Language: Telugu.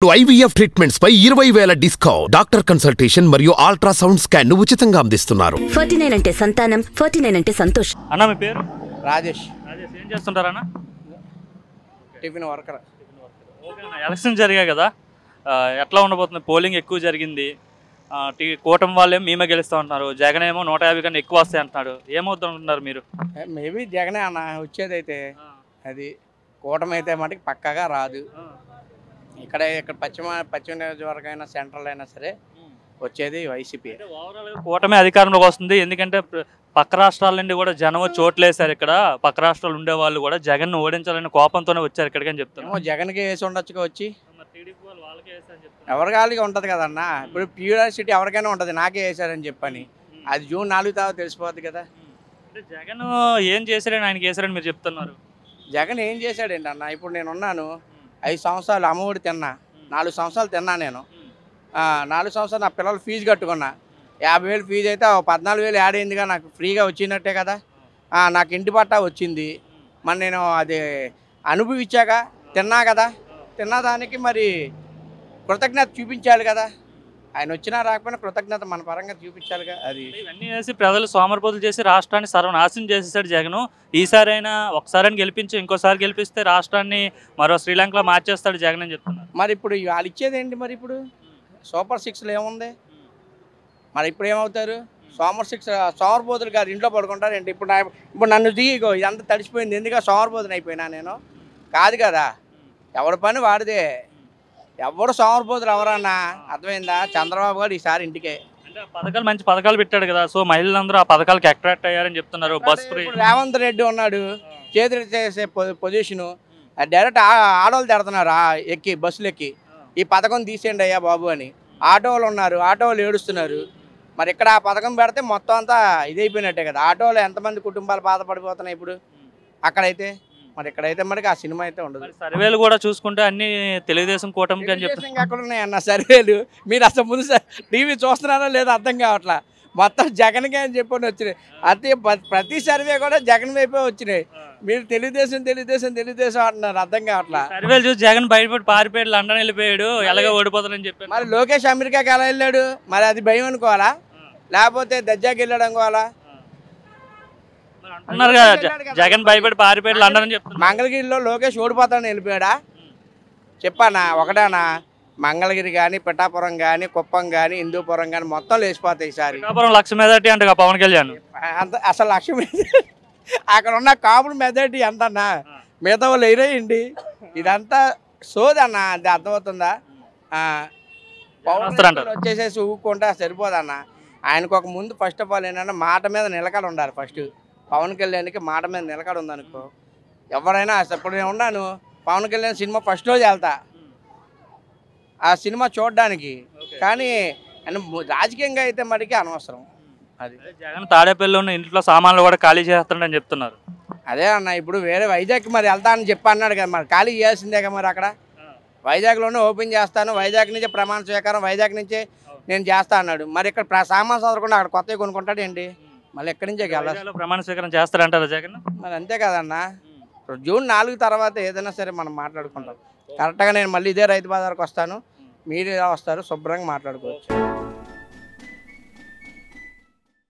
IVF ట్రీట్మెంట్స్ పై 20,000 డిస్కౌంట్. డాక్టర్ కన్సల్టేషన్ మరియు అల్ట్రాసౌండ్ స్కాన్ ను ఉచితంగా అందిస్తున్నారు. 49 అంటే సంతానం, 49 అంటే సంతోషం. అన్న మీ పేరు? రాజేష్. ఏం చేస్తుంటారన్న? Tiffin worker. ఓకే అన్న, ఎలక్షన్ జరిగాయి కదా, ఎట్లా ఉండబోతుంది? పోలింగ్ ఎక్కువ జరిగింది, కూటమి వాళ్ళేమో మేమే గెలుస్తూ ఉంటున్నారు, జగన్ ఏమో 150 కన్నా ఎక్కువ వస్తాయి అంటున్నాడు. ఏమవుతుంటున్నారు మీరు? మేబీ జగనే అన్న వచ్చేదైతే. అది కూటమి అయితే మటుకు పక్కాగా రాదు. ఇక్కడ పశ్చిమ నియోజకవర్గం అయినా సెంట్రల్ అయినా సరే వచ్చేది వైసీపీ. కూటమి అధికారంలోకి వస్తుంది, ఎందుకంటే పక్క రాష్ట్రాల నుండి కూడా జనం చోట్లేసారు. ఇక్కడ పక్క రాష్ట్రాలు ఉండే వాళ్ళు కూడా జగన్ ఓడించాలనే కోపంతోనే వచ్చారు ఇక్కడికి అని చెప్తాను. జగన్కి వేసి ఉండొచ్చుగా వచ్చి ఎవరి ఖాళీగా ఉంటుంది కదన్న. ఇప్పుడు క్యూరియాసిటీ ఎవరికైనా ఉంటుంది, నాకే వేసారని చెప్పని. అది జూన్ 4 తర్వాత తెలిసిపోద్ది కదా. జగన్ ఏం చేశారని ఆయనకి వేసారని మీరు చెప్తున్నారు. జగన్ ఏం చేశాడేంటి అన్న? ఇప్పుడు నేను ఉన్నాను 5 సంవత్సరాలు అమ్మఒడి తిన్నా, 4 సంవత్సరాలు తిన్నా నేను. 4 సంవత్సరాలు నా పిల్లలు ఫీజు కట్టుకున్నా. 50,000 ఫీజు అయితే 14,000 యాడ్ అయిందిగా, నాకు ఫ్రీగా వచ్చినట్టే కదా. నాకు ఇంటి పట్టా వచ్చింది. మరి నేను అది అనుభవించాక తిన్నా కదా. తిన్నదానికి మరి కృతజ్ఞత చూపించాలి కదా. ఆయన వచ్చినా రాకపోయినా కృతజ్ఞత మన పరంగా చూపించాలిగా. అది ఇవన్నీ చేసి ప్రజలు సోమరిపోతులు చేసి రాష్ట్రాన్ని సర్వనాశనం చేసేసాడు జగన్. ఈసారి అయినా ఒకసారి గెలిపించి ఇంకోసారి గెలిపిస్తే రాష్ట్రాన్ని మరో శ్రీలంకలో మార్చేస్తాడు జగన్ అని చెప్తున్నారు. మరి ఇప్పుడు వాళ్ళు ఇచ్చేది ఏంటి? మరి ఇప్పుడు సూపర్ 6లో ఏముంది? మరి ఇప్పుడు ఏమవుతారు? సోమరిపోతులు కాదు, ఇంట్లో పడుకుంటారు ఏంటి? ఇప్పుడు నన్ను దిగిగో ఇదంతా తడిసిపోయింది, ఎందుకు సోమరిపోతుని అయిపోయినా నేను? కాదు కదా, ఎవరి పని వాడిదే. ఎవరు సోమరిపోతులు ఎవరన్నా? అర్థమైందా? చంద్రబాబు గారు ఈసారి ఇంటికే. అంటే పథకాలు మంచి పథకాలు పెట్టాడు కదా, సో మహిళలందరూ ఆ పథకాలకు అట్రాక్ట్ అయ్యారని చెప్తున్నారు. Bus free. రేవంత్ రెడ్డి ఉన్నాడు, చేతులు చేసే పొజిషను. డైరెక్ట్ ఆడోళ్ళు తిడుతున్నారు ఎక్కి, బస్సులు ఎక్కి, ఈ పథకం తీసేయండి అయ్యా బాబు అని. ఆటోలు ఉన్నారు, ఆటోలు ఏడుస్తున్నారు. మరి ఇక్కడ ఆ పథకం పెడితే మొత్తం అంతా ఇదైపోయినట్టే కదా. ఆటోలు ఎంతమంది కుటుంబాలు బాధపడిపోతున్నాయి ఇప్పుడు అక్కడైతే. మరి ఇక్కడైతే మనకి ఆ సినిమా అయితే ఉండదు. సర్వేలు కూడా చూసుకుంటే అన్ని తెలుగుదేశం కూటమికి అని చెప్పి ఎక్కడ ఉన్నాయన్న సర్వేలు? మీరు అసలు ముందు టీవీ చూస్తున్నారా లేదా అర్థం కావట్లా. మొత్తం జగన్కే అని చెప్పని వచ్చినాయి. అదే ప్రతి సర్వే కూడా జగన్ వైపే వచ్చినాయి. మీరు తెలుగుదేశం అంటున్నారు, అర్థం కావట్లా. సర్వేలు చూసి జగన్ బయటపడి పారిపోయాడు, లండన్ వెళ్ళిపోయాడు, ఎలాగో ఓడిపోతాడని చెప్పారు. మరి లోకేష్ అమెరికాకి ఎలా వెళ్ళాడు? మరి అది భయం అనుకోవాలా, లేకపోతే దజ్జాకి వెళ్ళాడు అనుకోవాలా? అంటున్నారు కదా జగన్ భయపడి పారిపోయాడు లండన్ అని చెప్తున్నారు. మంగళగిరిలో లోకేష్ ఓడిపోతాడని వెళ్ళిపోయాడా? చెప్పానా? ఒకటానా? మంగళగిరి కానీ, పిఠాపురం కానీ, కుప్పం కానీ, హిందూపురం కానీ మొత్తం లేచిపోతాయి ఈసారి. పిఠాపురం 1,00,000 మెజార్టీ అంటే పవన్ కళ్యాణ్ అంత అసలు 1,00,000 అక్కడ ఉన్న కాపుడు మెజార్టీ ఎంత అన్నా? మిగతా వాళ్ళు ఎయిరేయండి. ఇదంతా సోదన్నా, అది అర్థమవుతుందా? పవన్ వచ్చేసేసి ఊక్కుంటే సరిపోదన్న. ఆయనకు ఒక ముందు ఫస్ట్ ఆఫ్ ఆల్ ఏంటంటే మాట మీద నిలకడ ఉండాలి. ఫస్ట్ పవన్ కళ్యాణ్కి మాట మీద నిలకడ ఉందనుకో, ఎవరైనా ఇప్పుడు నేను ఉన్నాను, పవన్ కళ్యాణ్ సినిమా ఫస్ట్ రోజు వెళ్తా ఆ సినిమా చూడడానికి. కానీ రాజకీయంగా అయితే మటుకి అనవసరం. అది జగన్ తాడేపల్లిలో ఉన్న ఇంట్లో సామాన్లు కూడా ఖాళీ చేస్తాడని చెప్తున్నారు. అదే అన్న, ఇప్పుడు వేరే వైజాగ్ మరి వెళ్తా అని చెప్పి అన్నాడు కదా, మరి ఖాళీ చేయాల్సిందే కదా. మరి అక్కడ వైజాగ్లోనే ఓపెన్ చేస్తాను, వైజాగ్ నుంచే ప్రమాణ స్వీకారం, వైజాగ్ నుంచే నేను చేస్తా అన్నాడు. మరి ఇక్కడ సామాన్ చదవకుండా అక్కడ కొత్తగా కొనుక్కుంటాడు ఏంటి? మళ్ళీ ఎక్కడి నుంచే ప్రమాణ స్వీకారం చేస్తారంటారా జగన్? మరి అంతే కదన్నా. జూన్ 4 తర్వాత ఏదైనా సరే మనం మాట్లాడుకుంటాం. కరెక్ట్గా నేను మళ్ళీ ఇదే రైతు బజార్కి వస్తాను, మీరు వస్తారు, శుభ్రంగా మాట్లాడుకోవచ్చు.